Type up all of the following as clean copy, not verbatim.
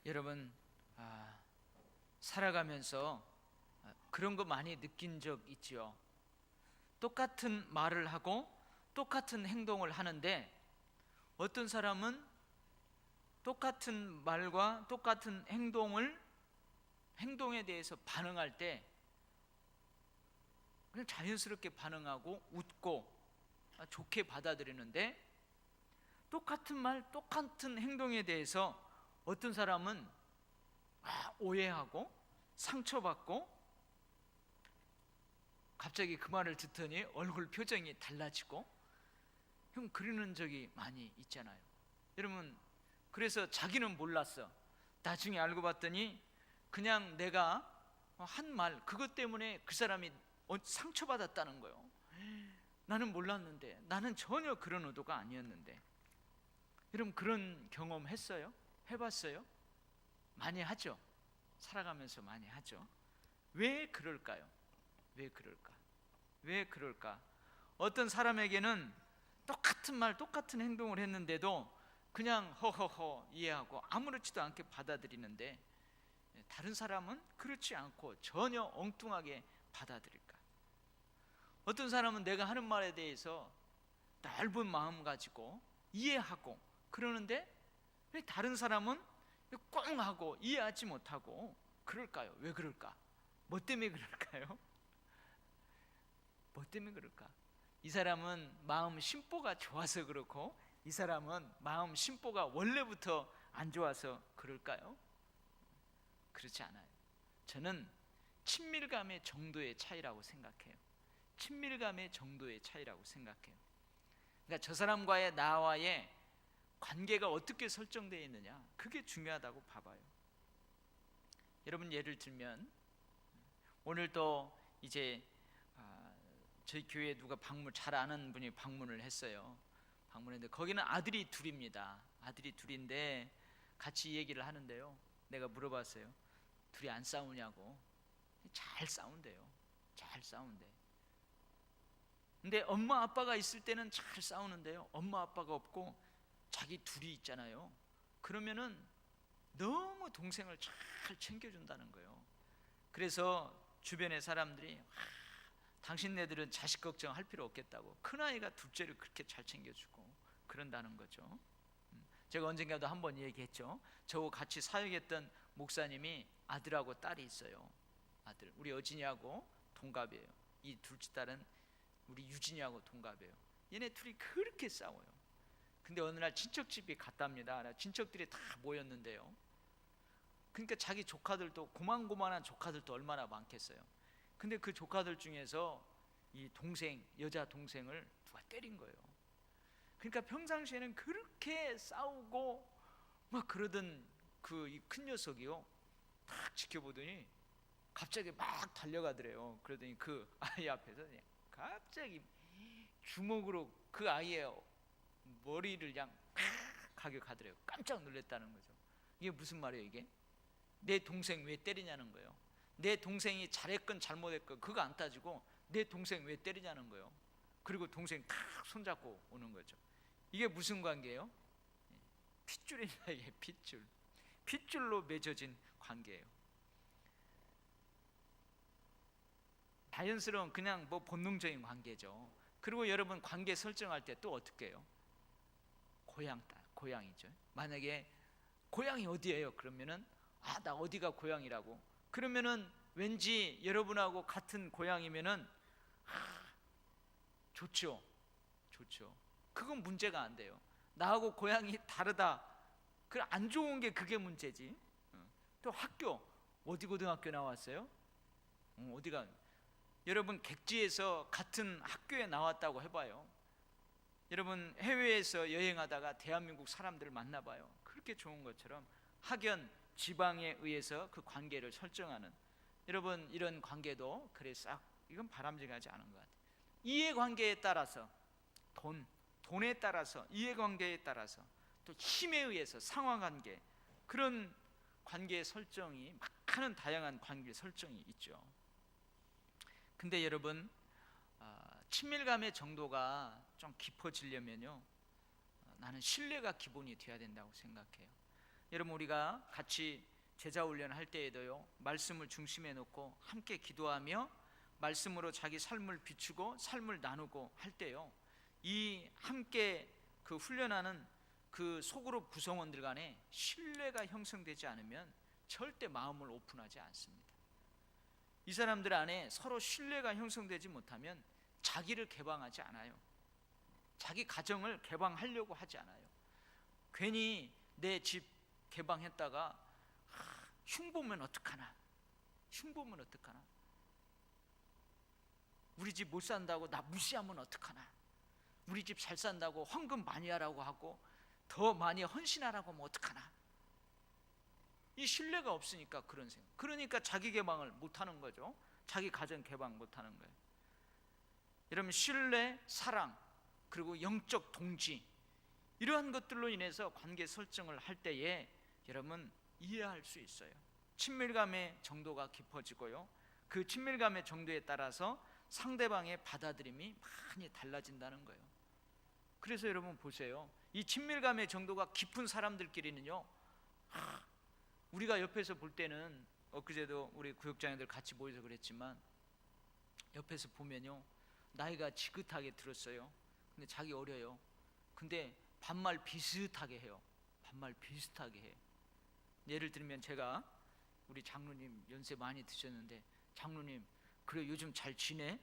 여러분, 살아가면서 그런 거 많이 느낀 적 있지요. 똑같은 말을 하고 똑같은 행동을 하는데 어떤 사람은 똑같은 말과 똑같은 행동에 대해서 반응할 때 그냥 자연스럽게 반응하고 웃고 좋게 받아들이는데, 똑같은 말, 똑같은 행동에 대해서 어떤 사람은 오해하고 상처받고 갑자기 그 말을 듣더니 얼굴 표정이 달라지고 그러는 적이 많이 있잖아요. 여러분, 그래서 자기는 몰랐어. 나중에 알고 봤더니 그냥 내가 한 말, 그것 때문에 그 사람이 상처받았다는 거예요. 나는 몰랐는데, 나는 전혀 그런 의도가 아니었는데. 여러분, 그런 경험 했어요? 해봤어요? 많이 하죠. 살아가면서 많이 하죠. 왜 그럴까요? 왜 그럴까? 왜 그럴까? 어떤 사람에게는 똑같은 말, 똑같은 행동을 했는데도 그냥 허허허 이해하고 아무렇지도 않게 받아들이는데, 다른 사람은 그렇지 않고 전혀 엉뚱하게 받아들일까? 어떤 사람은 내가 하는 말에 대해서 넓은 마음 가지고 이해하고 그러는데, 왜 다른 사람은 꽁 하고 이해하지 못하고 그럴까요? 왜 그럴까? 뭐 때문에 그럴까요? 뭐 때문에 그럴까? 이 사람은 마음 심보가 좋아서 그렇고, 이 사람은 마음 심보가 원래부터 안 좋아서 그럴까요? 그렇지 않아요. 저는 친밀감의 정도의 차이라고 생각해요. 친밀감의 정도의 차이라고 생각해요. 그러니까 저 사람과의 나와의 관계가 어떻게 설정되어 있느냐, 그게 중요하다고 봐봐요. 여러분, 예를 들면 오늘 또 이제 저희 교회에 누가 잘 아는 분이 방문을 했어요. 방문했는데 거기는 아들이 둘입니다. 아들이 둘인데 같이 얘기를 하는데요, 내가 물어봤어요. 둘이 안 싸우냐고. 잘 싸운대요. 잘 싸운대. 근데 엄마 아빠가 있을 때는 잘 싸우는데요, 엄마 아빠가 없고 자기 둘이 있잖아요. 그러면은 너무 동생을 잘 챙겨준다는 거예요. 그래서 주변의 사람들이 당신네들은 자식 걱정할 필요 없겠다고, 큰아이가 둘째를 그렇게 잘 챙겨주고 그런다는 거죠. 제가 언젠가도 한번 얘기했죠. 저하고 같이 사역했던 목사님이 아들하고 딸이 있어요. 아들, 우리 어진이하고 동갑이에요. 이 둘째 딸은 우리 유진이하고 동갑이에요. 얘네 둘이 그렇게 싸워요. 근데 어느 날 친척집이 갔답니다. 친척들이 다 모였는데요, 그러니까 자기 조카들도, 고만고만한 조카들도 얼마나 많겠어요. 근데 그 조카들 중에서 이 동생, 여자 동생을 누가 때린 거예요. 그러니까 평상시에는 그렇게 싸우고 막 그러던 그 큰 녀석이요, 딱 지켜보더니 갑자기 막 달려가더래요. 그러더니 그 아이 앞에서 그냥 갑자기 주먹으로 그 아이의 머리를 그냥 가격하더래요. 깜짝 놀랐다는 거죠. 이게 무슨 말이에요? 이게 내 동생 왜 때리냐는 거예요. 내 동생이 잘했건 잘못했건 그거 안 따지고 내 동생 왜 때리냐는 거예요. 그리고 동생 탁 손잡고 오는 거죠. 이게 무슨 관계예요? 핏줄이다. 이게 핏줄. 핏줄로 맺어진 관계예요. 자연스러운 그냥 뭐 본능적인 관계죠. 그리고 여러분, 관계 설정할 때 또 어떻게 해요? 고향이죠. 만약에 고향이 어디예요? 그러면은 나 어디가 고향이라고. 그러면은 왠지 여러분하고 같은 고향이면은 좋죠. 좋죠. 그건 문제가 안 돼요. 나하고 고향이 다르다, 그 안 좋은 게 그게 문제지. 또 학교, 어디 고등학교 나왔어요? 어디가, 여러분 객지에서 같은 학교에 나왔다고 해봐요. 여러분 해외에서 여행하다가 대한민국 사람들을 만나봐요. 그렇게 좋은 것처럼 학연, 지방에 의해서 그 관계를 설정하는, 여러분 이런 관계도 그래 싹 이건 바람직하지 않은 것 같아요. 이해관계에 따라서 돈에 따라서, 이해관계에 따라서, 또 힘에 의해서 상하관계, 그런 관계 설정이 막하는 다양한 관계 설정이 있죠. 근데 여러분, 친밀감의 정도가 좀 깊어지려면요, 나는 신뢰가 기본이 돼야 된다고 생각해요. 여러분, 우리가 같이 제자 훈련 할 때에도요, 말씀을 중심에 놓고 함께 기도하며 말씀으로 자기 삶을 비추고 삶을 나누고 할 때요, 이 함께 그 훈련하는 그 소그룹 구성원들 간에 신뢰가 형성되지 않으면 절대 마음을 오픈하지 않습니다. 이 사람들 안에 서로 신뢰가 형성되지 못하면 자기를 개방하지 않아요. 자기 가정을 개방하려고 하지 않아요. 괜히 내 집 개방했다가 흉보면 어떡하나, 흉보면 어떡하나, 우리 집 못 산다고 나 무시하면 어떡하나, 우리 집 잘 산다고 헌금 많이 하라고 하고 더 많이 헌신하라고 하면 어떡하나. 이 신뢰가 없으니까 그런 생각. 그러니까 자기 개방을 못하는 거죠. 자기 가정 개방 못하는 거예요. 여러분, 신뢰, 사랑, 그리고 영적 동지, 이러한 것들로 인해서 관계 설정을 할 때에 여러분 이해할 수 있어요. 친밀감의 정도가 깊어지고요, 그 친밀감의 정도에 따라서 상대방의 받아들임이 많이 달라진다는 거예요. 그래서 여러분 보세요, 이 친밀감의 정도가 깊은 사람들끼리는요, 우리가 옆에서 볼 때는, 엊그제도 우리 구역장애들 같이 모여서 그랬지만, 옆에서 보면요, 나이가 지긋하게 들었어요. 근데 자기 어려요. 근데 반말 비슷하게 해요. 반말 비슷하게 해. 예를 들면 제가, 우리 장로님 연세 많이 드셨는데, 장로님 그래 요즘 잘 지내?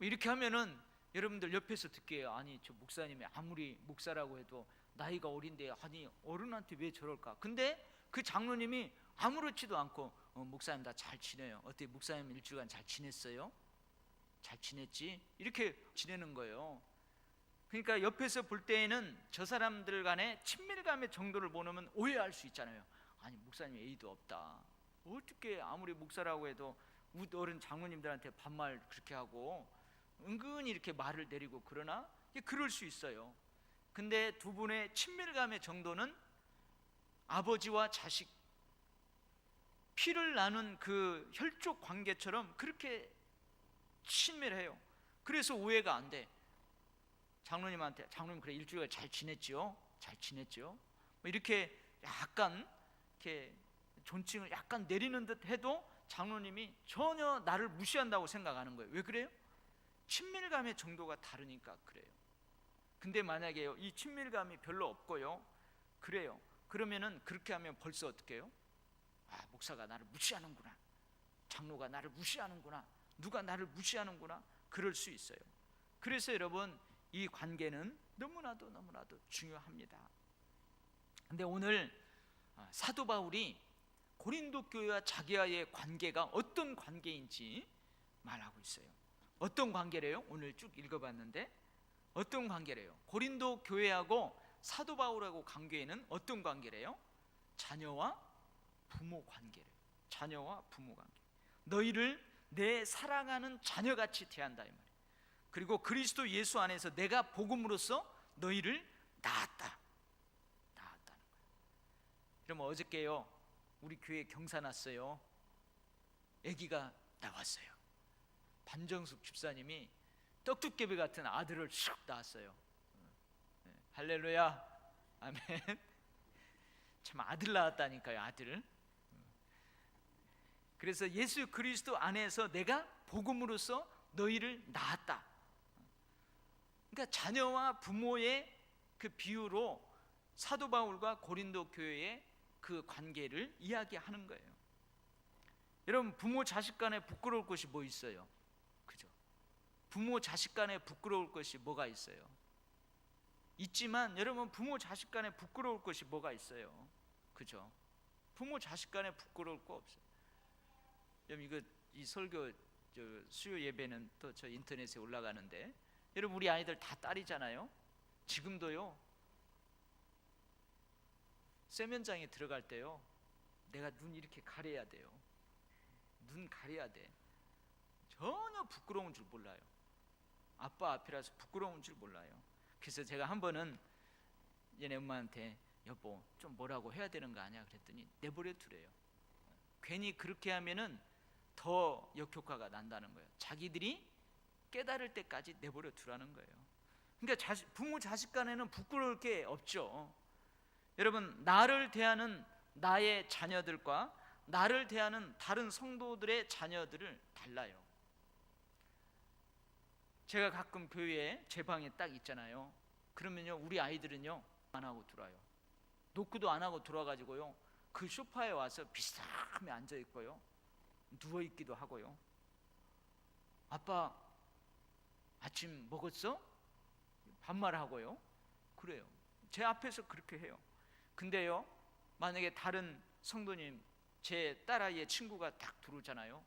이렇게 하면은 여러분들 옆에서 듣게요. 아니 저 목사님이 아무리 목사라고 해도 나이가 어린데 아니 어른한테 왜 저럴까? 근데 그 장로님이 아무렇지도 않고 목사님 나 잘 지내요. 어때 목사님 일주일간 잘 지냈어요? 잘 지냈지? 이렇게 지내는 거예요. 그러니까 옆에서 볼 때에는 저 사람들 간의 친밀감의 정도를 보면 오해할 수 있잖아요. 아니 목사님 애도 없다, 어떻게 아무리 목사라고 해도 어른 장로님들한테 반말 그렇게 하고 은근히 이렇게 말을 내리고 그러나? 그럴 수 있어요. 근데 두 분의 친밀감의 정도는 아버지와 자식, 피를 나눈 그 혈족 관계처럼 그렇게 친밀해요. 그래서 오해가 안 돼. 장로님한테 장로님 그래 일주일 잘 지냈죠? 잘 지냈죠? 뭐 이렇게 약간 이렇게 존칭을 약간 내리는 듯 해도 장로님이 전혀 나를 무시한다고 생각하는 거예요. 왜 그래요? 친밀감의 정도가 다르니까 그래요. 근데 만약에 이 친밀감이 별로 없고요, 그래요. 그러면은 그렇게 하면 벌써 어떻게 해요? 아, 목사가 나를 무시하는구나, 장로가 나를 무시하는구나, 누가 나를 무시하는구나, 그럴 수 있어요. 그래서 여러분 이 관계는 너무나도 중요합니다. 근데 오늘 사도 바울이 고린도 교회와 자기와의 관계가 어떤 관계인지 말하고 있어요. 어떤 관계래요? 오늘 쭉 읽어봤는데 어떤 관계래요? 고린도 교회하고 사도 바울하고 관계는 어떤 관계래요? 자녀와 부모 관계래요. 자녀와 부모 관계. 너희를 내 사랑하는 자녀같이 대한다 이 말이에요. 그리고 그리스도 예수 안에서 내가 복음으로써 너희를 낳았다는 거예요. 그러면 어저께요 우리 교회 경사 났어요. 아기가 나왔어요. 반정숙 집사님이 떡두깨비 같은 아들을 슉 낳았어요. 할렐루야, 아멘. 참 아들 낳았다니까요, 아들. 그래서 예수 그리스도 안에서 내가 복음으로써 너희를 낳았다. 그러니까 자녀와 부모의 그 비유로 사도 바울과 고린도 교회의 그 관계를 이야기하는 거예요. 여러분 부모 자식 간에 부끄러울 것이 뭐 있어요? 그죠? 부모 자식 간에 부끄러울 것이 뭐가 있어요? 있지만 여러분 부모 자식 간에 부끄러울 것이 뭐가 있어요? 그죠? 부모 자식 간에 부끄러울 거 없어요. 여러분 이거 이 설교 수요 예배는 또 저 인터넷에 올라가는데 여러분 우리 아이들 다 딸이잖아요. 지금도요 세면장에 들어갈 때요 내가 눈 이렇게 가려야 돼요. 눈 가려야 돼. 전혀 부끄러운 줄 몰라요. 아빠 앞이라서 부끄러운 줄 몰라요. 그래서 제가 한 번은 얘네 엄마한테 여보 좀 뭐라고 해야 되는 거 아니야 그랬더니 내버려 두래요. 괜히 그렇게 하면은 더 역효과가 난다는 거예요. 자기들이 깨달을 때까지 내버려 두라는 거예요. 그러니까 부모 자식 간에는 부끄러울 게 없죠. 여러분, 나를 대하는 나의 자녀들과 나를 대하는 다른 성도들의 자녀들을 달라요. 제가 가끔 교회에 제 방에 딱 있잖아요. 그러면요, 우리 아이들은요 안 하고 들어와요. 노크도 안 하고 들어와가지고요, 그 소파에 와서 비스듬히 앉아 있고요, 누워 있기도 하고요. 아빠 아침 먹었어? 반말하고요. 그래요. 제 앞에서 그렇게 해요. 근데요, 만약에 다른 성도님, 제 딸아이의 친구가 딱 들어오잖아요.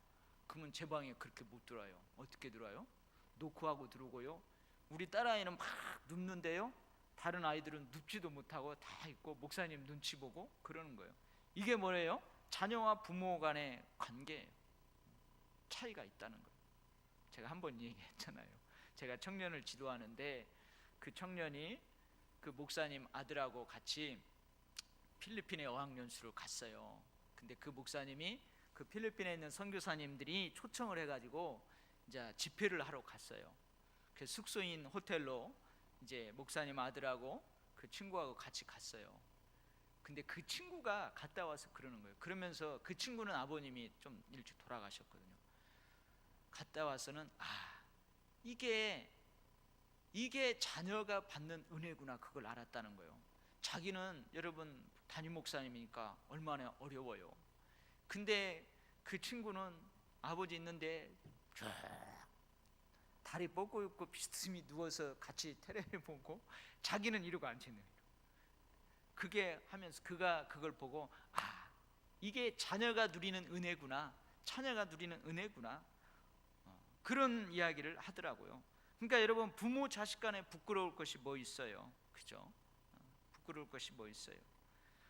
그러면 제 방에 그렇게 못 들어와요. 어떻게 들어와요? 노크하고 들어오고요. 우리 딸아이는 막 눕는데요, 다른 아이들은 눕지도 못하고 다 있고 목사님 눈치 보고 그러는 거예요. 이게 뭐예요? 자녀와 부모 간의 관계예요. 차이가 있다는 거예요. 제가 한번 얘기했잖아요. 제가 청년을 지도하는데 그 청년이 그 목사님 아들하고 같이 필리핀에 어학연수를 갔어요. 근데 그 목사님이 그 필리핀에 있는 선교사님들이 초청을 해가지고 이제 집회를 하러 갔어요. 그 숙소인 호텔로 이제 목사님 아들하고 그 친구하고 같이 갔어요. 근데 그 친구가 갔다 와서 그러는 거예요. 그러면서 그 친구는 아버님이 좀 일찍 돌아가셨거든요. 갔다 와서는 이게 자녀가 받는 은혜구나, 그걸 알았다는 거예요. 자기는 여러분 담임 목사님이니까 얼마나 어려워요. 근데 그 친구는 아버지 있는데 다리 뻗고 있고 비스듬히 누워서 같이 텔레비 보고 자기는 이러고 앉아있는 거예요. 그게 하면서 그가 그걸 보고 이게 자녀가 누리는 은혜구나, 자녀가 누리는 은혜구나, 그런 이야기를 하더라고요. 그러니까 여러분, 부모 자식 간에 부끄러울 것이 뭐 있어요? 그죠? 부끄러울 것이 뭐 있어요?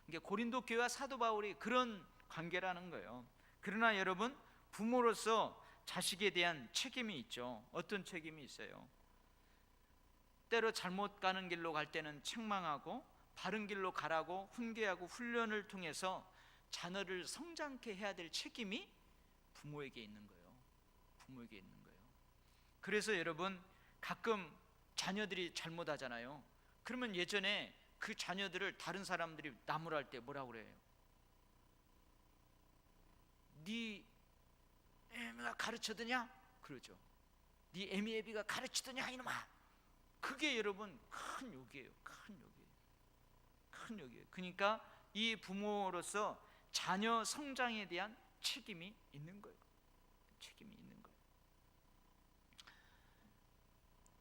그러니까 고린도 교회와 사도 바울이 그런 관계라는 거예요. 그러나 여러분, 부모로서 자식에 대한 책임이 있죠. 어떤 책임이 있어요? 때로 잘못 가는 길로 갈 때는 책망하고 바른 길로 가라고 훈계하고 훈련을 통해서 자녀를 성장케 해야 될 책임이 부모에게 있는 거예요. 부모에게 있는 거예요. 그래서 여러분, 가끔 자녀들이 잘못하잖아요. 그러면 예전에 그 자녀들을 다른 사람들이 나무랄 때 뭐라고 그래요? 네 애미가 가르쳐드냐? 그러죠. 네 애미 애비가 가르치더냐 이놈아. 그게 여러분 큰 욕이에요. 큰 욕이에요. 큰 욕이에요. 그러니까 이 부모로서 자녀 성장에 대한 책임이 있는 거예요. 책임이 있는 거예요.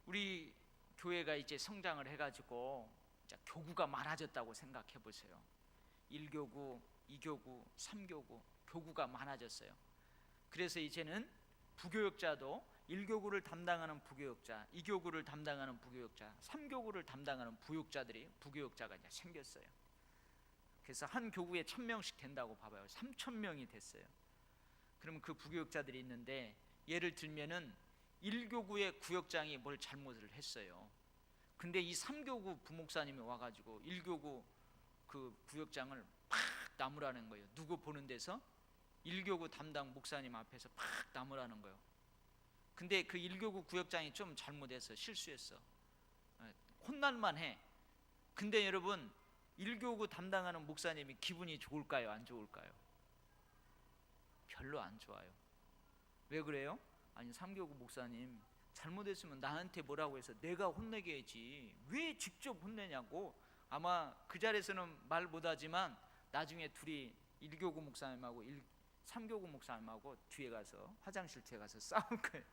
우리 교회가 이제 성장을 해가지고 이제 교구가 많아졌다고 생각해 보세요. 1교구, 2교구, 3교구, 교구가 많아졌어요. 그래서 이제는 부교역자도 1교구를 담당하는 부교역자, 2교구를 담당하는 부교역자, 3교구를 담당하는 부교역자가 이제 생겼어요. 그래서 한 교구에 1000명씩 된다고 봐봐요. 3000명이 됐어요. 그러면 그 부교역자들이 있는데, 예를 들면은 1교구의 구역장이 뭘 잘못을 했어요. 근데 이 3교구 부목사님이 와가지고 1교구 그 구역장을 팍 나무라는 거예요. 누구 보는 데서? 1교구 담당 목사님 앞에서 팍 나무라는 거예요. 근데 그 1교구 구역장이 좀 잘못해서 실수했어. 혼날만 해. 근데 여러분, 1교구 담당하는 목사님이 기분이 좋을까요? 안 좋을까요? 별로 안 좋아요. 왜 그래요? 아니, 3교구 목사님 잘못했으면 나한테 뭐라고 해서 내가 혼내게 해야지, 왜 직접 혼내냐고. 아마 그 자리에서는 말 못하지만 나중에 둘이 1교구 목사님하고 3교구 목사님하고 뒤에 가서, 화장실 뒤에 가서 싸울 거예요.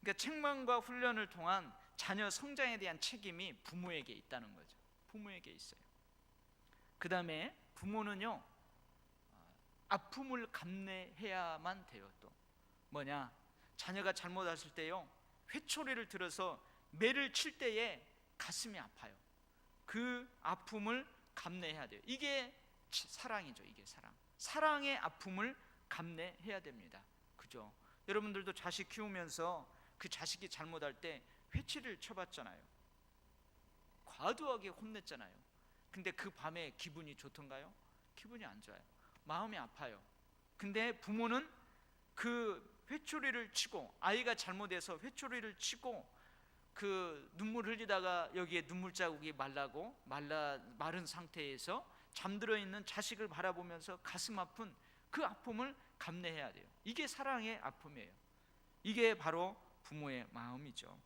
그러니까 책망과 훈련을 통한 자녀 성장에 대한 책임이 부모에게 있다는 거죠. 부모에게 있어요. 그 다음에 부모는요, 아픔을 감내해야만 돼요. 또 뭐냐? 자녀가 잘못했을 때요, 회초리를 들어서 매를 칠 때에 가슴이 아파요. 그 아픔을 감내해야 돼요. 이게 사랑이죠. 이게 사랑의 아픔을 감내해야 됩니다. 그죠? 여러분들도 자식 키우면서 그 자식이 잘못할 때 회초리를 쳐봤잖아요. 과도하게 혼냈잖아요. 근데 그 밤에 기분이 좋던가요? 기분이 안 좋아요. 마음이 아파요. 근데 부모는 그 회초리를 치고, 아이가 잘못해서 회초리를 치고 그 눈물 흘리다가 여기에 눈물 자국이 마른 상태에서 잠들어 있는 자식을 바라보면서 가슴 아픈 그 아픔을 감내해야 돼요. 이게 사랑의 아픔이에요. 이게 바로 부모의 마음이죠.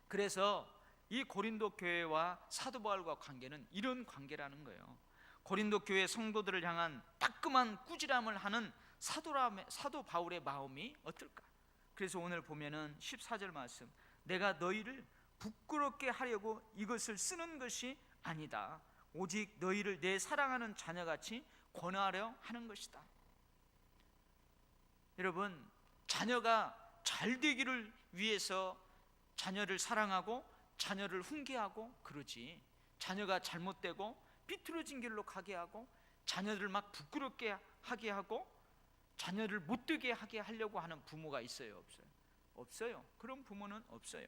그래서 이 고린도 교회와 사도 바울과 관계는 이런 관계라는 거예요. 고린도 교회 성도들을 향한 따끔한 꾸지람을 하는 사도 바울의 마음이 어떨까? 그래서 오늘 보면은 14절 말씀, 내가 너희를 부끄럽게 하려고 이것을 쓰는 것이 아니다. 오직 너희를 내 사랑하는 자녀같이 권하려 하는 것이다. 여러분, 자녀가 잘 되기를 위해서 자녀를 사랑하고 자녀를 훈계하고 그러지, 자녀가 잘못되고 비뚤어진 길로 가게 하고 자녀를 막 부끄럽게 하게 하고 자녀를 못되게 하게 하려고 하는 부모가 있어요, 없어요? 없어요. 그런 부모는 없어요.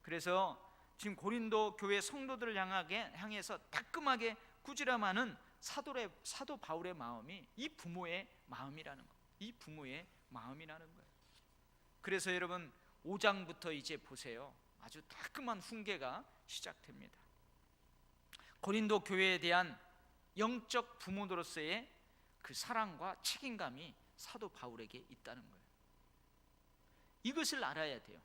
그래서 지금 고린도 교회 성도들을 향해서 따끔하게 꾸지람하는 사도 바울의 마음이 이 부모의 마음이라는 거예요. 이 부모의 마음이라는 거예요. 그래서 여러분 5장부터 이제 보세요. 아주 따끔한 훈계가 시작됩니다. 고린도 교회에 대한 영적 부모로서의 그 사랑과 책임감이 사도 바울에게 있다는 거예요. 이것을 알아야 돼요.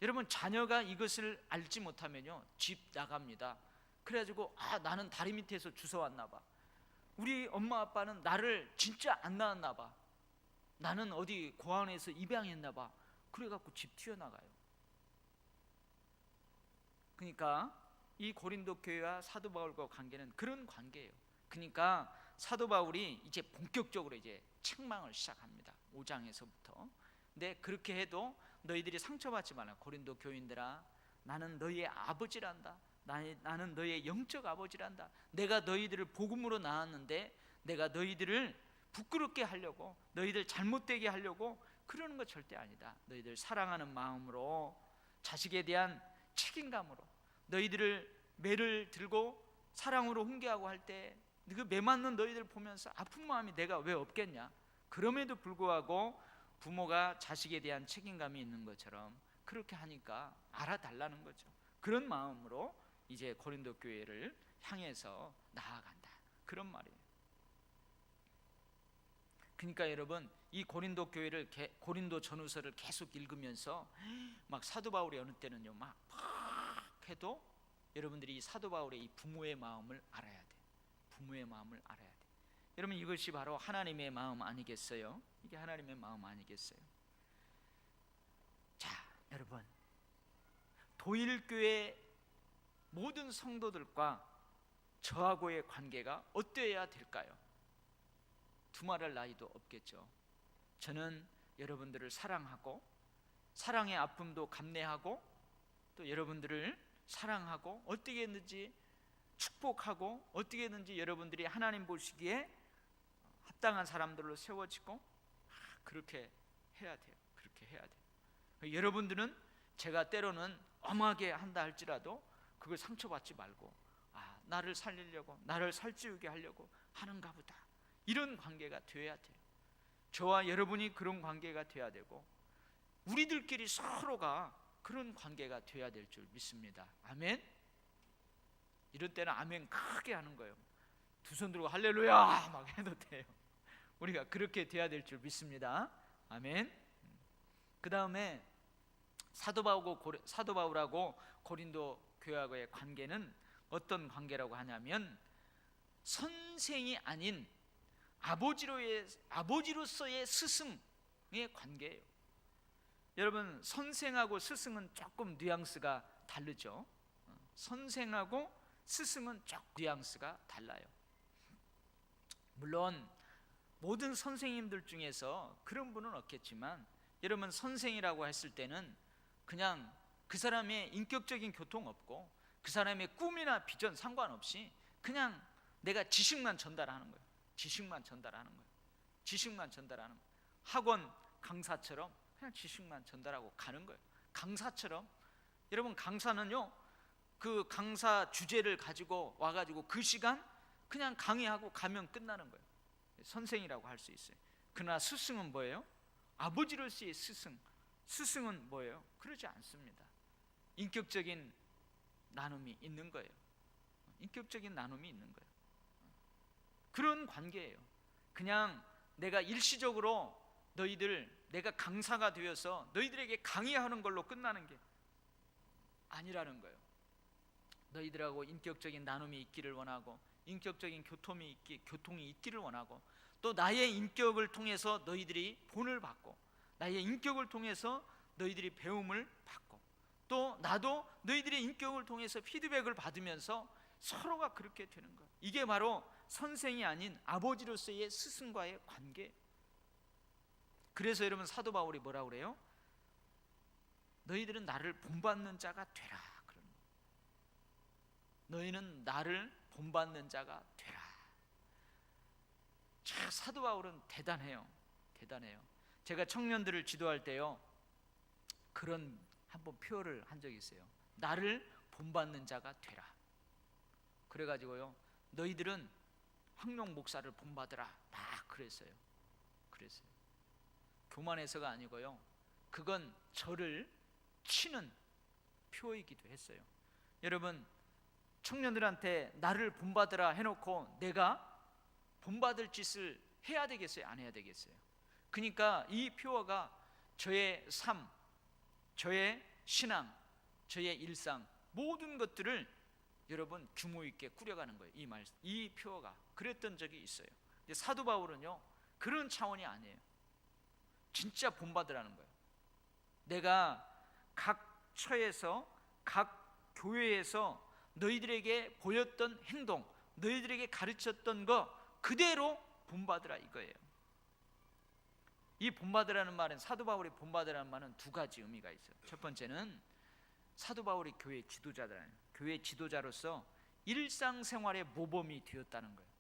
여러분, 자녀가 이것을 알지 못하면요, 집 나갑니다. 그래가지고 나는 다리 밑에서 주워왔나 봐. 우리 엄마 아빠는 나를 진짜 안 낳았나 봐. 나는 어디 고아원에서 입양했나 봐. 그래갖고 집 튀어나가요. 그러니까 이 고린도 교회와 사도 바울과 관계는 그런 관계예요. 그러니까 사도 바울이 이제 본격적으로 이제 책망을 시작합니다. 5장에서부터. 근데 그렇게 해도 너희들이 상처받지 말라. 고린도 교인들아, 나는 너희의 아버지란다. 나는 너희의 영적 아버지란다. 내가 너희들을 복음으로 낳았는데 내가 너희들을 부끄럽게 하려고, 너희들 잘못되게 하려고 그러는 거 절대 아니다. 너희들 사랑하는 마음으로, 자식에 대한 책임감으로, 너희들을 매를 들고 사랑으로 훈계하고 할 때 그 매 맞는 너희들 보면서 아픈 마음이 내가 왜 없겠냐. 그럼에도 불구하고 부모가 자식에 대한 책임감이 있는 것처럼 그렇게 하니까 알아달라는 거죠. 그런 마음으로 이제 고린도 교회를 향해서 나아간다, 그런 말이에요. 그러니까 여러분, 이 고린도 교회를 고린도 전후서를 계속 읽으면서 막 사도 바울이 어느 때는요 막 해도 여러분들이 이 사도 바울의 이 부모의 마음을 알아야 돼. 부모의 마음을 알아야 돼. 여러분, 이것이 바로 하나님의 마음 아니겠어요? 이게 하나님의 마음 아니겠어요? 자, 여러분, 도일교회 모든 성도들과 저하고의 관계가 어떠해야 될까요? 두말할 나위도 없겠죠. 저는 여러분들을 사랑하고 사랑의 아픔도 감내하고 또 여러분들을 사랑하고 어떻게 했는지 축복하고 어떻게 했는지 여러분들이 하나님 보시기에 합당한 사람들로 세워지고 그렇게 해야 돼요. 그렇게 해야 돼요. 여러분들은 제가 때로는 엄하게 한다 할지라도 그걸 상처받지 말고 나를 살리려고, 나를 살찌우게 하려고 하는가 보다, 이런 관계가 되어야 돼요. 저와 여러분이 그런 관계가 되어야 되고 우리들끼리 서로가 그런 관계가 되어야 될 줄 믿습니다. 아멘. 이럴 때는 아멘 크게 하는 거예요. 두 손 들고 할렐루야 막 해도 돼요. 우리가 그렇게 돼야 될 줄 믿습니다. 아멘. 그 다음에 사도 바울하고 고린도 교회하고의 관계는 어떤 관계라고 하냐면 선생이 아닌 아버지로서의 스승의 관계예요. 여러분, 선생하고 스승은 조금 뉘앙스가 다르죠. 선생하고 스승은 조금 뉘앙스가 달라요. 물론 모든 선생님들 중에서 그런 분은 없겠지만 여러분, 선생이라고 했을 때는 그냥 그 사람의 인격적인 교통 없고 그 사람의 꿈이나 비전 상관없이 그냥 내가 지식만 전달하는 거예요. 지식만 전달하는 거예요. 지식만 전달하는 거예요. 학원 강사처럼 그냥 지식만 전달하고 가는 거예요. 강사처럼. 여러분, 강사는요 그 강사 주제를 가지고 와가지고 그 시간 그냥 강의하고 가면 끝나는 거예요. 선생이라고 할 수 있어요. 그러나 스승은 뭐예요? 아버지로서의 스승, 스승은 뭐예요? 그러지 않습니다. 인격적인 나눔이 있는 거예요. 인격적인 나눔이 있는 거예요. 그런 관계예요. 그냥 내가 일시적으로 내가 강사가 되어서 너희들에게 강의하는 걸로 끝나는 게 아니라는 거예요. 너희들하고 인격적인 나눔이 있기를 원하고, 인격적인 교통이 있기를 원하고, 또 나의 인격을 통해서 너희들이 본을 받고, 나의 인격을 통해서 너희들이 배움을 받고, 또 나도 너희들의 인격을 통해서 피드백을 받으면서 서로가 그렇게 되는 거예요. 이게 바로 선생이 아닌 아버지로서의 스승과의 관계. 그래서 여러분, 사도 바울이 뭐라고 그래요? 너희들은 나를 본받는 자가 되라. 너희는 나를 본받는 자가 되라. 참, 사도 바울은 대단해요. 제가 청년들을 지도할 때요, 그런 한번 표현을 한 적이 있어요. 나를 본받는 자가 되라. 그래가지고요, 너희들은 황룡 목사를 본받으라, 막 그랬어요. 교만해서가 아니고요, 그건 저를 치는 표이기도 했어요. 여러분, 청년들한테 나를 본받으라 해놓고 내가 본받을 짓을 해야 되겠어요? 안 해야 되겠어요? 그러니까 이 표어가 저의 삶, 저의 신앙, 저의 일상, 모든 것들을 여러분 규모 있게 꾸려가는 거예요. 이 표어가 그랬던 적이 있어요. 근데 사도 바울은요, 그런 차원이 아니에요. 진짜 본받으라는 거예요. 내가 각 처에서, 각 교회에서 너희들에게 보였던 행동, 너희들에게 가르쳤던 거 그대로 본받으라, 이거예요. 이 본받으라는 말은, 사도 바울이 본받으라는 말은 두 가지 의미가 있어요. 첫 번째는 사도 바울이 교회 지도자잖아요. 교회 지도자로서 일상생활의 모범이 되었다는 거예요.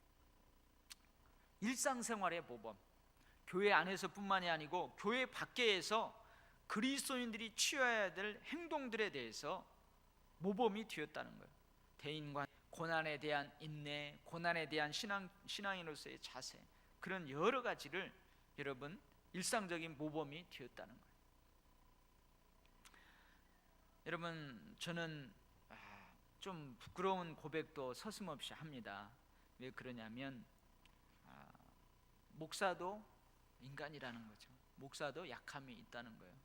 일상생활의 모범. 교회 안에서뿐만이 아니고 교회 밖에서 그리스도인들이 취해야 될 행동들에 대해서 모범이 되었다는 거예요. 대인관, 고난에 대한 인내, 고난에 대한 신앙인으로서의 자세, 그런 여러 가지를 여러분 일상적인 모범이 되었다는 거예요. 여러분, 저는 좀 부끄러운 고백도 서슴없이 합니다. 왜 그러냐면 목사도 인간이라는 거죠. 목사도 약함이 있다는 거예요.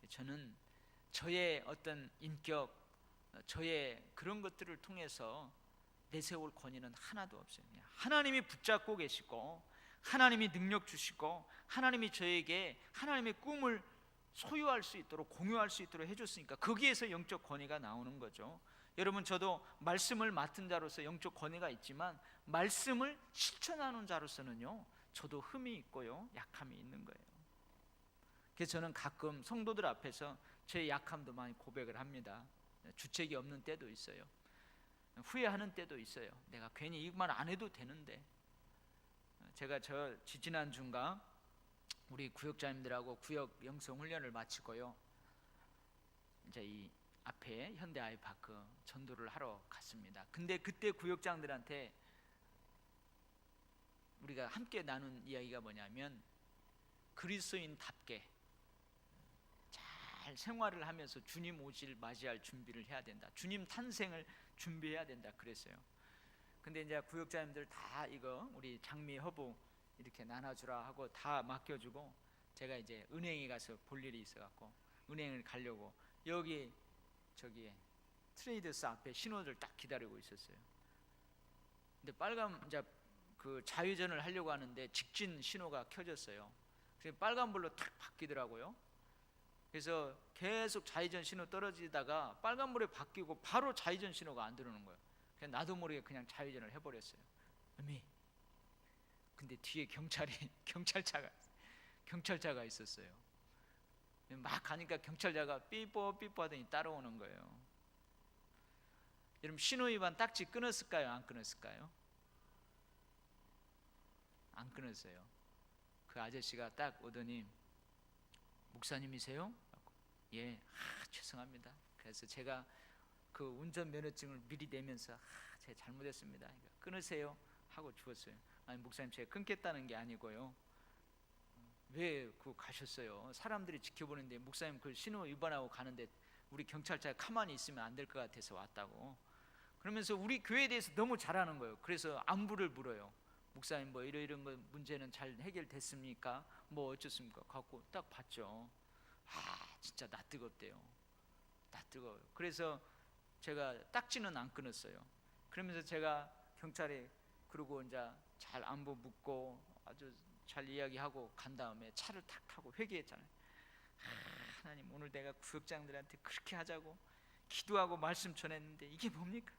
저는 저의 어떤 인격, 저의 그런 것들을 통해서 내세울 권위는 하나도 없어요. 하나님이 붙잡고 계시고, 하나님이 능력 주시고, 하나님이 저에게 하나님의 꿈을 소유할 수 있도록, 공유할 수 있도록 해줬으니까 거기에서 영적 권위가 나오는 거죠. 여러분, 저도 말씀을 맡은 자로서 영적 권위가 있지만 말씀을 실천하는 자로서는요, 저도 흠이 있고요, 약함이 있는 거예요. 그래서 저는 가끔 성도들 앞에서 제 약함도 많이 고백을 합니다. 주책이 없는 때도 있어요. 후회하는 때도 있어요. 내가 괜히 이 말 안 해도 되는데. 제가 지지난주인가 우리 구역장님들하고 구역 영성 훈련을 마치고요, 이제 이 앞에 현대 아이파크 전도를 하러 갔습니다. 근데 그때 구역장들한테 우리가 함께 나눈 이야기가 뭐냐면, 그리스도인답게 잘 생활을 하면서 주님 오실 맞이할 준비를 해야 된다. 주님 탄생을 준비해야 된다 그랬어요. 근데 이제 구역자님들 다 이거 우리 장미 허브 이렇게 나눠주라 하고 다 맡겨주고, 제가 이제 은행에 가서 볼 일이 있어갖고 은행을 가려고 저기 트레이더스 앞에 신호를 딱 기다리고 있었어요. 근데 이제 그 좌회전을 하려고 하는데 직진 신호가 켜졌어요. 그래서 빨간불로 탁 바뀌더라고요. 그래서 계속 좌회전 신호 떨어지다가 빨간불에 바뀌고 바로 좌회전 신호가 안 들어오는 거예요. 그냥 나도 모르게 그냥 좌회전을 해버렸어요. 근데 뒤에 경찰차가 있었어요. 막 가니까 경찰차가 삐뽀 하더니 따라오는 거예요. 여러분, 신호위반 딱지 끊었을까요? 안 끊었을까요? 안 끊었어요. 그 아저씨가 딱 오더니, 목사님이세요? 예. 죄송합니다. 그래서 제가 그 운전면허증을 미리 내면서 제가 잘못했습니다. 끊으세요 하고 주었어요. 아니 목사님, 제가 끊겠다는 게 아니고요, 왜 그 가셨어요? 사람들이 지켜보는데 목사님 그 신호 위반하고 가는데 우리 경찰차가 가만히 있으면 안 될 것 같아서 왔다고. 그러면서 우리 교회에 대해서 너무 잘하는 거예요. 그래서 안부를 물어요. 목사님 뭐 이런 거 문제는 잘 해결됐습니까? 뭐 어쩌습니까? 갖고 딱 봤죠. 아 진짜 나 뜨겁대요. 나 뜨거워요. 그래서 제가 딱지는 안 끊었어요. 그러면서 제가 경찰에 그러고 이제 잘 안부 묻고 아주 잘 이야기하고 간 다음에 차를 탁 타고 회개했잖아요. 하나님 오늘 내가 구역장들한테 그렇게 하자고 기도하고 말씀 전했는데 이게 뭡니까?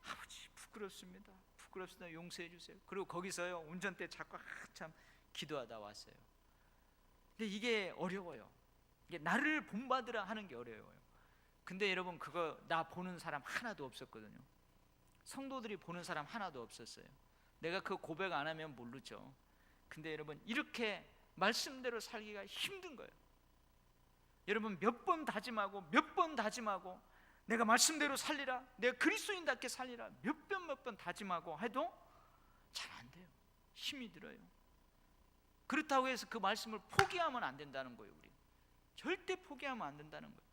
아버지 부끄럽습니다. 부끄럽습니다. 용서해 주세요. 그리고 거기서요 운전대 잡고 한참 기도하다 왔어요. 근데 이게 어려워요. 이게 나를 본받으라 하는 게 어려워요. 근데 여러분 그거 나 보는 사람 하나도 없었거든요. 성도들이 보는 사람 하나도 없었어요. 내가 그 고백 안 하면 모르죠. 근데 여러분 이렇게 말씀대로 살기가 힘든 거예요. 여러분 몇 번 다짐하고 내가 말씀대로 살리라, 내가 그리스도인답게 살리라 몇 번 다짐하고 해도 잘 안 돼요. 힘이 들어요. 그렇다고 해서 그 말씀을 포기하면 안 된다는 거예요. 우리 절대 포기하면 안 된다는 거예요.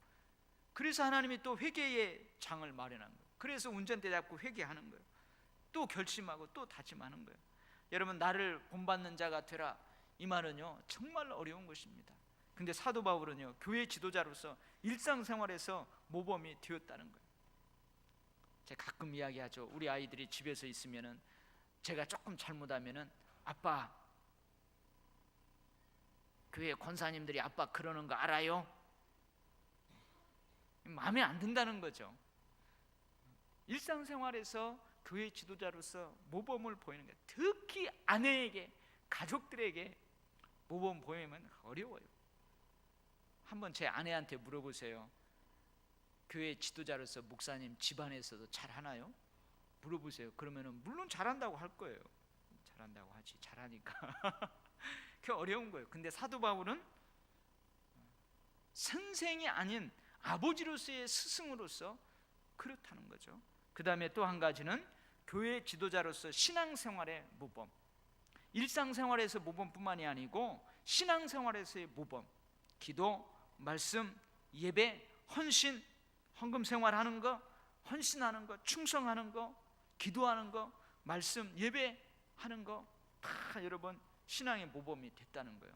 그래서 하나님이 또 회개의 장을 마련한 거예요. 그래서 운전대 잡고 회개하는 거예요. 또 결심하고 또 다짐하는 거예요. 여러분 나를 본받는 자가 되라 이 말은요 정말 어려운 것입니다. 근데 사도 바울은요 교회 지도자로서 일상생활에서 모범이 되었다는 거예요. 제가 가끔 이야기하죠. 우리 아이들이 집에서 있으면은 제가 조금 잘못하면은 아빠 교회 권사님들이 아빠 그러는 거 알아요? 마음에 안 든다는 거죠. 일상생활에서 교회 지도자로서 모범을 보이는 거예요. 특히 아내에게 가족들에게 모범 보이면 어려워요. 한번 제 아내한테 물어보세요. 교회 지도자로서 목사님 집안에서도 잘하나요? 물어보세요. 그러면은 물론 잘한다고 할 거예요. 잘한다고 하지. 잘하니까. 그 어려운 거예요. 근데 사도 바울은 선생이 아닌 아버지로서의 스승으로서 그렇다는 거죠. 그 다음에 또 한 가지는 교회 지도자로서 신앙생활의 모범. 일상생활에서 모범뿐만이 아니고 신앙생활에서의 모범. 기도, 말씀, 예배, 헌신, 헌금 생활하는 거, 헌신하는 거, 충성하는 거, 기도하는 거, 말씀, 예배하는 거 다 여러분 신앙의 모범이 됐다는 거예요.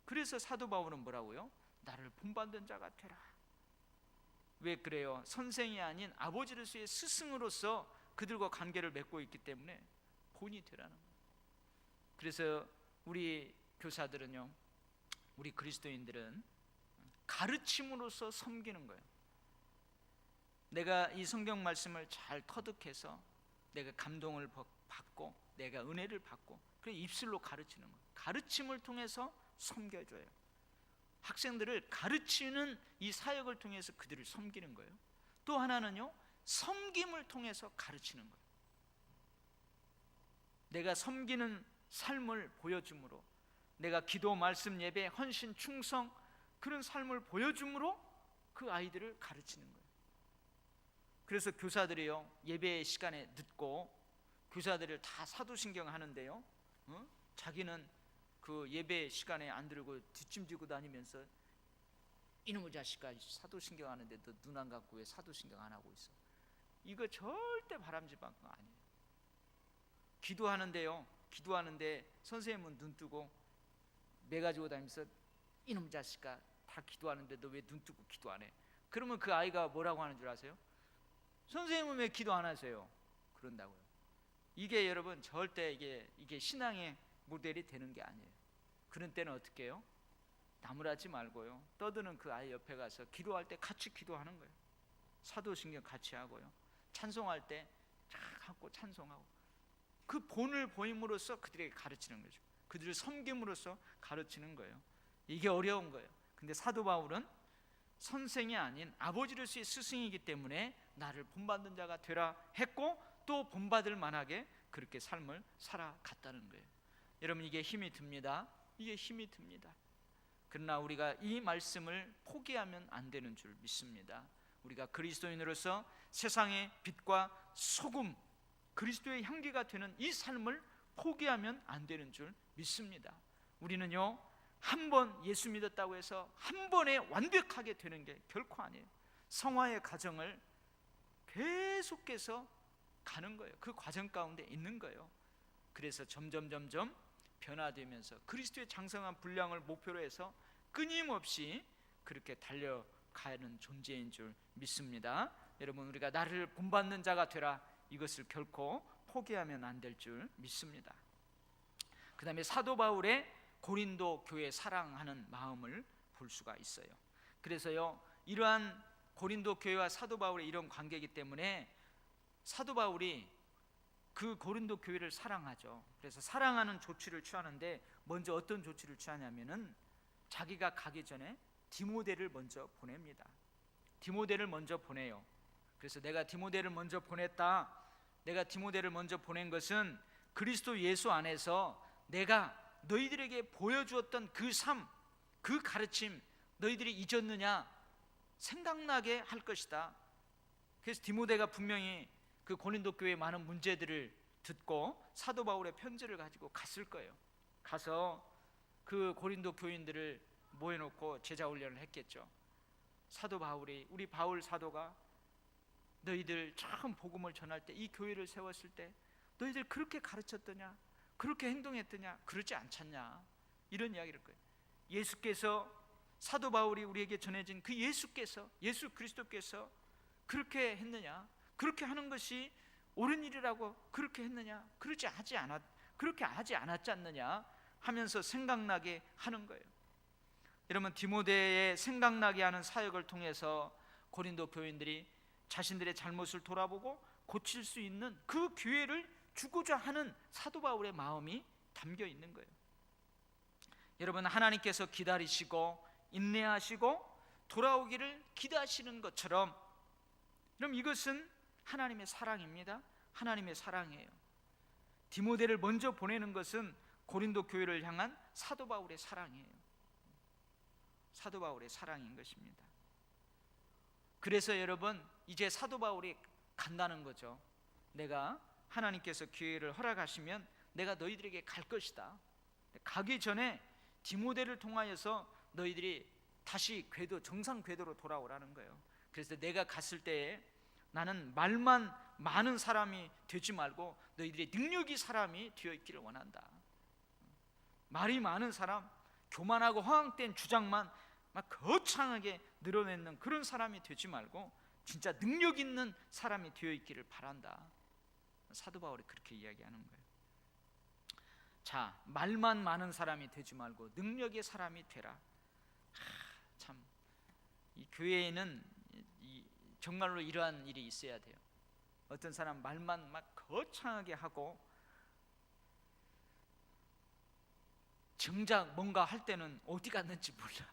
그래서 사도 바울은 뭐라고요? 나를 본받는 자가 되라. 왜 그래요? 선생이 아닌 아버지로서의 스승으로서 그들과 관계를 맺고 있기 때문에 본이 되라는 거예요. 그래서 우리 교사들은요, 우리 그리스도인들은 가르침으로써 섬기는 거예요. 내가 이 성경 말씀을 잘 터득해서 내가 감동을 받고 내가 은혜를 받고 그래서 입술로 가르치는 거예요. 가르침을 통해서 섬겨줘요. 학생들을 가르치는 이 사역을 통해서 그들을 섬기는 거예요. 또 하나는요, 섬김을 통해서 가르치는 거예요. 내가 섬기는 삶을 보여줌으로, 내가 기도, 말씀, 예배, 헌신, 충성 그런 삶을 보여줌으로 그 아이들을 가르치는 거예요. 그래서 교사들이요 예배 시간에 늦고 교사들을 다 사도신경 하는데요, 자기는 그 예배 시간에 안 들고 뒷짐지고 다니면서 이놈의 자식아 사도신경 하는데 너 눈 안 감고 왜 사도신경 안 하고 있어? 이거 절대 바람직한 거 아니에요. 기도하는데요, 기도하는데 선생님은 눈 뜨고 매 가지고 다니면서 이놈의 자식아 다 기도하는데 너 왜 눈 뜨고 기도 안 해? 그러면 그 아이가 뭐라고 하는 줄 아세요? 선생님은 왜 기도 안 하세요? 그런다고요. 이게 여러분 절대 이게 신앙의 모델이 되는 게 아니에요. 그런 때는 어떻게 해요? 나무라지 말고요, 떠드는 그 아이 옆에 가서 기도할 때 같이 기도하는 거예요. 사도신경 같이 하고요, 찬송할 때 쫙 하고 찬송하고, 그 본을 보임으로써 그들에게 가르치는 거죠. 그들을 섬김으로써 가르치는 거예요. 이게 어려운 거예요. 근데 사도 바울은 선생이 아닌 아버지로서의 스승이기 때문에 나를 본받는 자가 되라 했고, 또 본받을 만하게 그렇게 삶을 살아갔다는 거예요. 여러분 이게 힘이 듭니다. 이게 힘이 듭니다. 그러나 우리가 이 말씀을 포기하면 안 되는 줄 믿습니다. 우리가 그리스도인으로서 세상의 빛과 소금, 그리스도의 향기가 되는 이 삶을 포기하면 안 되는 줄 믿습니다. 우리는요 한 번 예수 믿었다고 해서 한 번에 완벽하게 되는 게 결코 아니에요. 성화의 과정을 계속해서 가는 거예요. 그 과정 가운데 있는 거예요. 그래서 점점 변화되면서 그리스도의 장성한 분량을 목표로 해서 끊임없이 그렇게 달려가는 존재인 줄 믿습니다. 여러분, 우리가 나를 본받는 자가 되라, 이것을 결코 포기하면 안 될 줄 믿습니다. 그 다음에 사도 바울의 고린도 교회 사랑하는 마음을 볼 수가 있어요. 그래서요, 이러한 고린도 교회와 사도 바울의 이런 관계이기 때문에 사도 바울이 그 고린도 교회를 사랑하죠. 그래서 사랑하는 조치를 취하는데, 먼저 어떤 조치를 취하냐면은 자기가 가기 전에 디모데를 먼저 보냅니다. 디모데를 먼저 보내요. 그래서 내가 디모데를 먼저 보냈다, 내가 디모데를 먼저 보낸 것은 그리스도 예수 안에서 내가 너희들에게 보여주었던 그 삶, 그 가르침 너희들이 잊었느냐 생각나게 할 것이다. 그래서 디모데가 분명히 그 고린도 교회의 많은 문제들을 듣고 사도 바울의 편지를 가지고 갔을 거예요. 가서 그 고린도 교인들을 모여놓고 제자 훈련을 했겠죠. 사도 바울이, 우리 바울 사도가 너희들 처음 복음을 전할 때, 이 교회를 세웠을 때 너희들 그렇게 가르쳤더냐, 그렇게 행동했더냐, 그러지 않잖냐, 이런 이야기를 거예요. 예수께서, 사도 바울이 우리에게 전해진 그 예수께서, 예수 그리스도께서 그렇게 했느냐, 그렇게 하는 것이 옳은 일이라고 그렇게 했느냐, 그렇게 하지 않았지 않느냐 하면서 생각나게 하는 거예요. 여러분, 디모데의 생각나게 하는 사역을 통해서 고린도 교인들이 자신들의 잘못을 돌아보고 고칠 수 있는 그 기회를 주고자 하는 사도 바울의 마음이 담겨 있는 거예요. 여러분, 하나님께서 기다리시고 인내하시고 돌아오기를 기대하시는 것처럼, 그럼 이것은 하나님의 사랑입니다. 하나님의 사랑이에요. 디모데를 먼저 보내는 것은 고린도 교회를 향한 사도 바울의 사랑이에요. 사도 바울의 사랑인 것입니다. 그래서 여러분, 이제 사도 바울이 간다는 거죠. 내가, 하나님께서 기회를 허락하시면 내가 너희들에게 갈 것이다. 가기 전에 디모데를 통하여서 너희들이 다시 궤도, 정상 궤도로 돌아오라는 거예요. 그래서 내가 갔을 때에 나는 말만 많은 사람이 되지 말고 너희들의 능력이 사람이 되어 있기를 원한다. 말이 많은 사람, 교만하고 허황된 주장만 막 거창하게 늘어내는 그런 사람이 되지 말고 진짜 능력 있는 사람이 되어 있기를 바란다. 사도 바울이 그렇게 이야기하는 거예요. 자, 말만 많은 사람이 되지 말고 능력의 사람이 되라. 참, 이 교회에는 정말로 이러한 일이 있어야 돼요. 어떤 사람 말만 막 거창하게 하고 정작 뭔가 할 때는 어디 갔는지 몰라,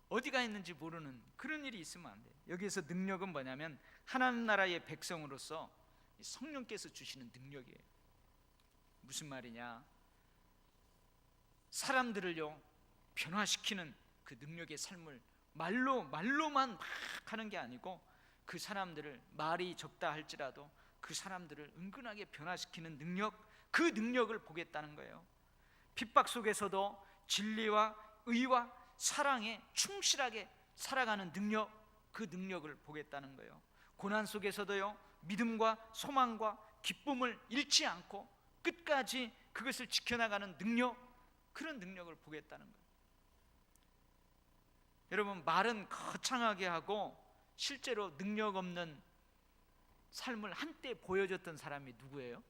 어디가 있는지 모르는 그런 일이 있으면 안 돼요. 여기에서 능력은 뭐냐면 하나님 나라의 백성으로서 성령께서 주시는 능력이에요. 무슨 말이냐, 사람들을요 변화시키는 그 능력의 삶을 말로만 막 하는 게 아니고, 그 사람들을, 말이 적다 할지라도 그 사람들을 은근하게 변화시키는 능력, 그 능력을 보겠다는 거예요. 핍박 속에서도 진리와 의와 사랑에 충실하게 살아가는 능력, 그 능력을 보겠다는 거예요. 고난 속에서도요 믿음과 소망과 기쁨을 잃지 않고 끝까지 그것을 지켜나가는 능력, 그런 능력을 보겠다는 거예요. 여러분, 말은 거창하게 하고 실제로 능력 없는 삶을 한때 보여줬던 사람이 누구예요?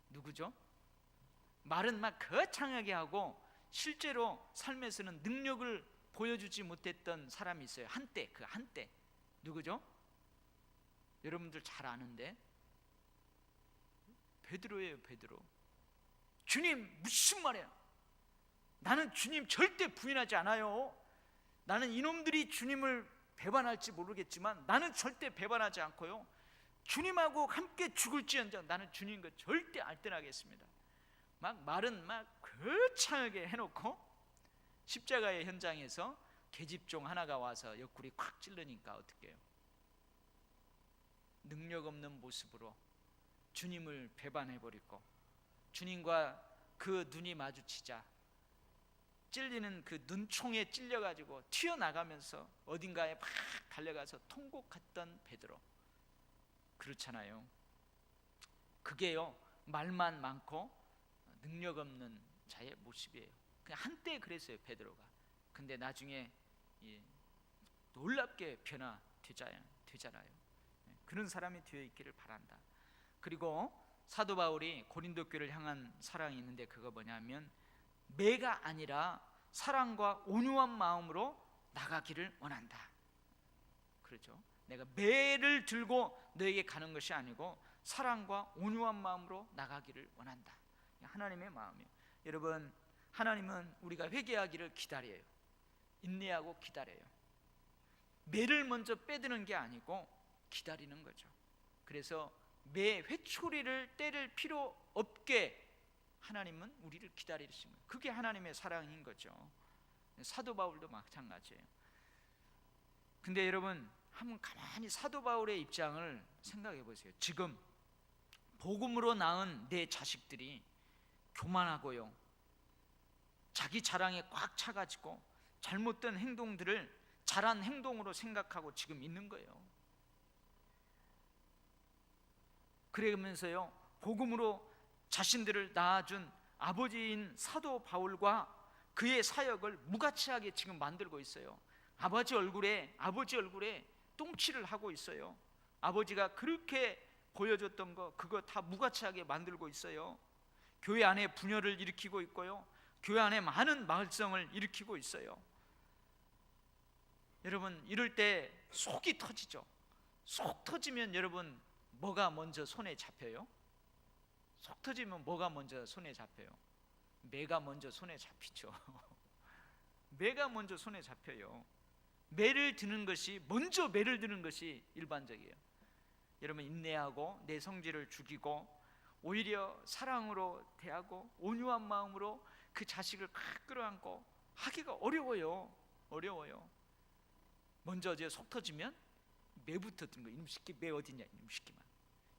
누구죠? 말은 막 거창하게 하고 실제로 삶에서는 능력을 보여주지 못했던 사람이 있어요. 한때, 그 한때 누구죠? 여러분들 잘 아는데 베드로예요. 베드로. 주님, 무슨 말이야? 나는 주님 절대 부인하지 않아요. 나는 이놈들이 주님을 배반할지 모르겠지만 나는 절대 배반하지 않고요, 주님하고 함께 죽을지언정 나는 주님과 절대 알뜰하겠습니다. 막 말은 막 거창하게 해놓고 십자가의 현장에서 계집종 하나가 와서 옆구리 콱 찔르니까 어떻게 해요? 능력 없는 모습으로 주님을 배반해버리고 주님과 그 눈이 마주치자 찔리는 그 눈총에 찔려가지고 튀어나가면서 어딘가에 막 달려가서 통곡했던 베드로, 그렇잖아요. 그게요, 말만 많고 능력 없는 자의 모습이에요. 그냥 한때 그랬어요, 베드로가. 근데 나중에 놀랍게 변화되잖아요. 그런 사람이 되어 있기를 바란다. 그리고 사도 바울이 고린도 교회를 향한 사랑이 있는데, 그거 뭐냐면 매가 아니라 사랑과 온유한 마음으로 나가기를 원한다. 그렇죠? 내가 매를 들고 너에게 가는 것이 아니고 사랑과 온유한 마음으로 나가기를 원한다. 하나님의 마음이에요. 여러분, 하나님은 우리가 회개하기를 기다려요. 인내하고 기다려요. 매를 먼저 빼드는 게 아니고 기다리는 거죠. 그래서 매 회초리를 때릴 필요 없게 하나님은 우리를 기다리시는 거예요. 그게 하나님의 사랑인 거죠. 사도 바울도 마찬가지예요. 근데 여러분, 한번 가만히 사도 바울의 입장을 생각해 보세요. 지금 복음으로 낳은 내 자식들이 교만하고요, 자기 자랑에 꽉 차가지고 잘못된 행동들을 잘한 행동으로 생각하고 지금 있는 거예요. 그러면서요, 복음으로 자신들을 낳아준 아버지인 사도 바울과 그의 사역을 무가치하게 지금 만들고 있어요. 아버지 얼굴에 똥칠을 하고 있어요. 아버지가 그렇게 보여줬던 거, 그거 다 무가치하게 만들고 있어요. 교회 안에 분열을 일으키고 있고요, 교회 안에 많은 말썽을 일으키고 있어요. 여러분, 이럴 때 속이 터지죠. 속 터지면 여러분, 뭐가 먼저 손에 잡혀요? 속 터지면 뭐가 먼저 손에 잡혀요? 매가 먼저 손에 잡히죠. 매가 먼저 손에 잡혀요. 매를 드는 것이 일반적이에요. 여러분, 인내하고 내 성질을 죽이고 오히려 사랑으로 대하고 온유한 마음으로 그 자식을 끌어안고 하기가 어려워요. 먼저 이제 속 터지면 매부터 드는 거예요. 이놈 새끼 매 어디냐, 이놈 새끼만.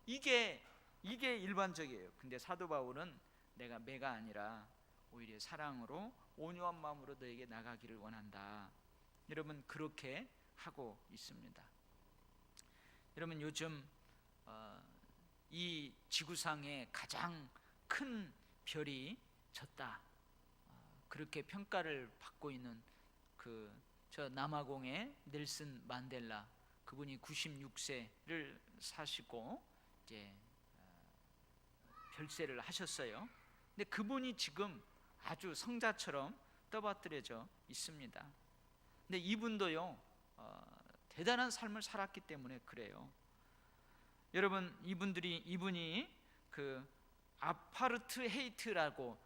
이게 일반적이에요. 근데 사도 바울은 내가 매가 아니라 오히려 사랑으로 온유한 마음으로 너에게 나가기를 원한다. 여러분, 그렇게 하고 있습니다. 여러분, 요즘 이 지구상에 가장 큰 별이 졌다, 그렇게 평가를 받고 있는 저 남아공의 넬슨 만델라, 그분이 96세를 사시고 이제 별세를 하셨어요. 근데 그분이 지금 아주 성자처럼 떠받들여져 있습니다. 근데 이분도요, 대단한 삶을 살았기 때문에 그래요. 여러분, 이분이 그 아파르트헤이트라고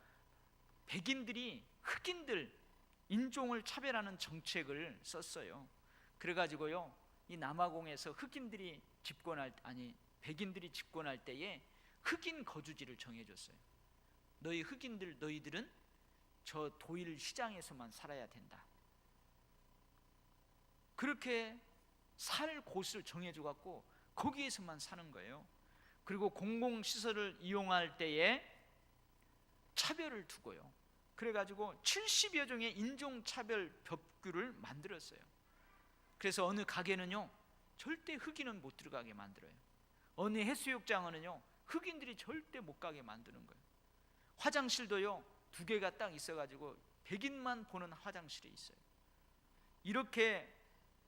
백인들이 흑인들 인종을 차별하는 정책을 썼어요. 그래가지고요, 이 남아공에서 백인들이 집권할 때에 흑인 거주지를 정해줬어요. 너희들은 저 도일 시장에서만 살아야 된다. 그렇게 살 곳을 정해줘갖고 거기에서만 사는 거예요. 그리고 공공시설을 이용할 때에 차별을 두고요, 그래가지고 70여 종의 인종차별 법규를 만들었어요. 그래서 어느 가게는요, 절대 흑인은 못 들어가게 만들어요. 어느 해수욕장은요, 흑인들이 절대 못 가게 만드는 거예요. 화장실도요, 2개가 딱 있어가지고 백인만 보는 화장실이 있어요. 이렇게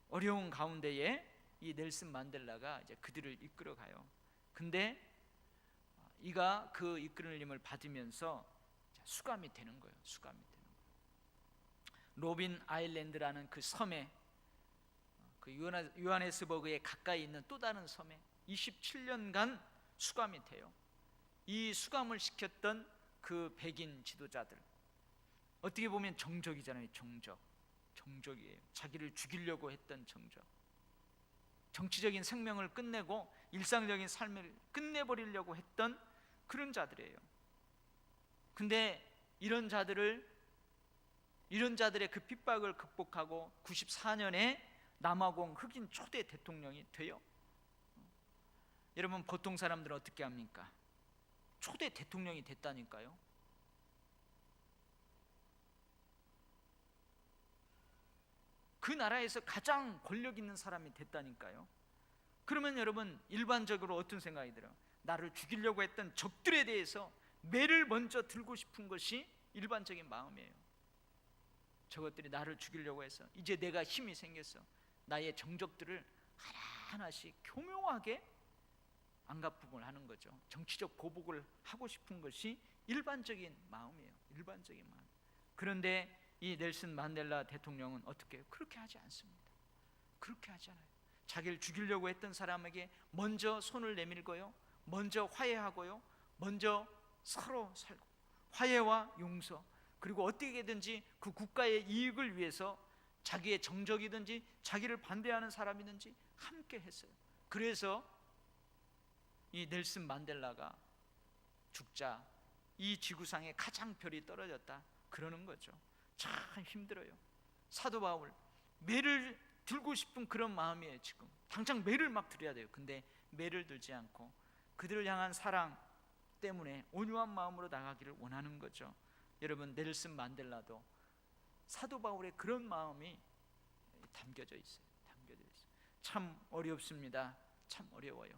어려운 가운데에 이 넬슨 만델라가 이제 그들을 이끌어가요. 근데 이가 그 이끌림을 받으면서 수감이 되는 거예요. 로빈 아일랜드라는 그 섬에, 그 요하네스버그에 가까이 있는 또 다른 섬에 27년간 수감이 돼요. 이 수감을 시켰던 그 백인 지도자들, 어떻게 보면 정적이잖아요. 정적이에요. 자기를 죽이려고 했던 정적. 정치적인 생명을 끝내고 일상적인 삶을 끝내버리려고 했던 그런 자들이에요. 근데 이런 자들의 그 핍박을 극복하고 94년에 남아공 흑인 초대 대통령이 돼요. 여러분, 보통 사람들은 어떻게 합니까? 초대 대통령이 됐다니까요. 그 나라에서 가장 권력 있는 사람이 됐다니까요. 그러면 여러분 일반적으로 어떤 생각이 들어요? 나를 죽이려고 했던 적들에 대해서 매를 먼저 들고 싶은 것이 일반적인 마음이에요. 저것들이 나를 죽이려고 해서 이제 내가 힘이 생겼어. 나의 정적들을 하나하나씩 교묘하게 안가품을 하는 거죠. 정치적 보복을 하고 싶은 것이 일반적인 마음이에요. 일반적인 마음. 그런데 이 넬슨 만델라 대통령은 어떻게 해요? 그렇게 하지 않습니다. 그렇게 하지 않아요. 자기를 죽이려고 했던 사람에게 먼저 손을 내밀고요, 먼저 화해하고요, 먼저 서로 살고 화해와 용서, 그리고 어떻게든지 그 국가의 이익을 위해서 자기의 정적이든지 자기를 반대하는 사람이든지 함께 했어요. 그래서 이 넬슨 만델라가 죽자 이 지구상에 가장 별이 떨어졌다 그러는 거죠. 참 힘들어요. 사도 바울 매를 들고 싶은 그런 마음이에요. 지금 당장 매를 막 들어야 돼요. 근데 매를 들지 않고 그들을 향한 사랑 때문에 온유한 마음으로 나가기를 원하는 거죠. 여러분 넬슨 만델라도 사도 바울의 그런 마음이 담겨져 있어요. 담겨져 있어요. 참 어렵습니다. 참 어려워요.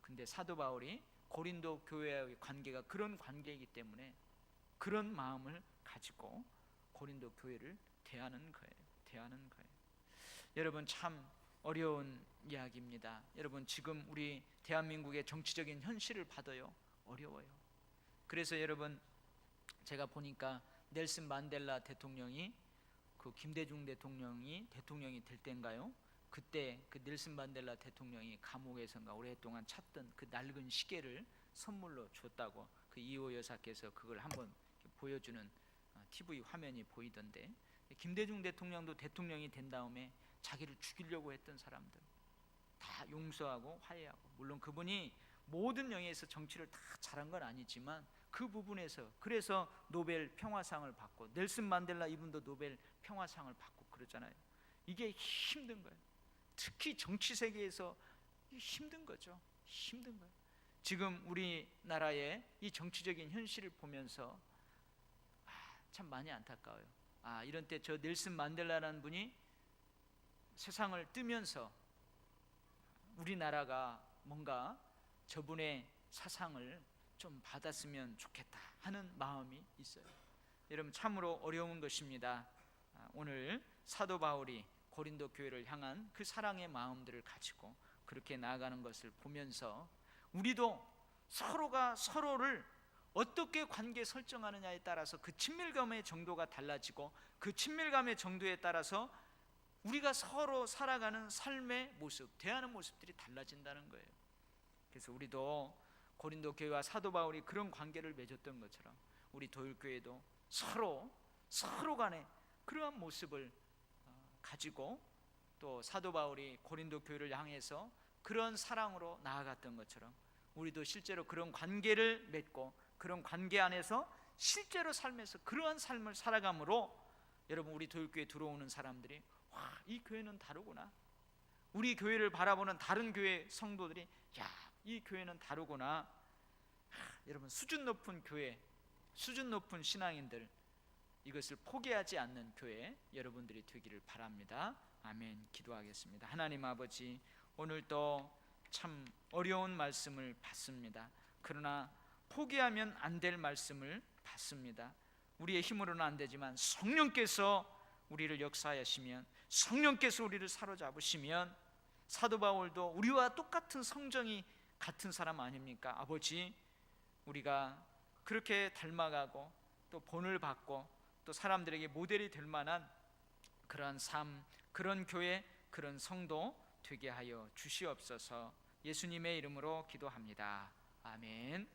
근데 사도 바울이 고린도 교회와의 관계가 그런 관계이기 때문에 그런 마음을 가지고 고린도 교회를 대하는 거예요. 대하는 거예요. 여러분 참 어려운 이야기입니다. 여러분 지금 우리 대한민국의 정치적인 현실을 봐도요 어려워요. 그래서 여러분 제가 보니까 넬슨 만델라 대통령이 그 김대중 대통령이 될 때인가요? 그때 그 넬슨 만델라 대통령이 감옥에서인가 오랫동안 찾던 그 낡은 시계를 선물로 줬다고 그 이호 여사께서 그걸 한번 보여주는 TV 화면이 보이던데, 김대중 대통령도 대통령이 된 다음에 자기를 죽이려고 했던 사람들 다 용서하고 화해하고, 물론 그분이 모든 영역에서 정치를 다 잘한 건 아니지만 그 부분에서 그래서 노벨 평화상을 받고, 넬슨 만델라 이분도 노벨 평화상을 받고 그러잖아요. 이게 힘든 거예요. 특히 정치 세계에서 힘든 거죠. 힘든 거예요. 지금 우리나라의 이 정치적인 현실을 보면서 참 많이 안타까워요. 이런 때 저 넬슨 만델라라는 분이 세상을 뜨면서 우리나라가 뭔가 저분의 사상을 좀 받았으면 좋겠다 하는 마음이 있어요. 여러분 참으로 어려운 것입니다. 오늘 사도 바울이 고린도 교회를 향한 그 사랑의 마음들을 가지고 그렇게 나아가는 것을 보면서 우리도 서로가 서로를 어떻게 관계 설정하느냐에 따라서 그 친밀감의 정도가 달라지고, 그 친밀감의 정도에 따라서 우리가 서로 살아가는 삶의 모습, 대하는 모습들이 달라진다는 거예요. 그래서 우리도 고린도 교회와 사도 바울이 그런 관계를 맺었던 것처럼 우리 도율교회도 서로 간에 그러한 모습을 가지고, 또 사도 바울이 고린도 교회를 향해서 그런 사랑으로 나아갔던 것처럼 우리도 실제로 그런 관계를 맺고 그런 관계 안에서 실제로 삶에서 그러한 삶을 살아감으로 여러분 우리 도율교회에 들어오는 사람들이 와, 이 교회는 다르구나, 우리 교회를 바라보는 다른 교회 성도들이 야, 이 교회는 다르구나. 여러분 수준 높은 교회, 수준 높은 신앙인들, 이것을 포기하지 않는 교회 여러분들이 되기를 바랍니다. 아멘. 기도하겠습니다. 하나님 아버지, 오늘도 참 어려운 말씀을 받습니다. 그러나 포기하면 안 될 말씀을 받습니다. 우리의 힘으로는 안 되지만 성령께서 우리를 역사하시면, 성령께서 우리를 사로잡으시면, 사도 바울도 우리와 똑같은 성정이 같은 사람 아닙니까? 아버지, 우리가 그렇게 닮아가고 또 본을 받고 또 사람들에게 모델이 될 만한 그런 삶, 그런 교회, 그런 성도 되게 하여 주시옵소서. 예수님의 이름으로 기도합니다. 아멘.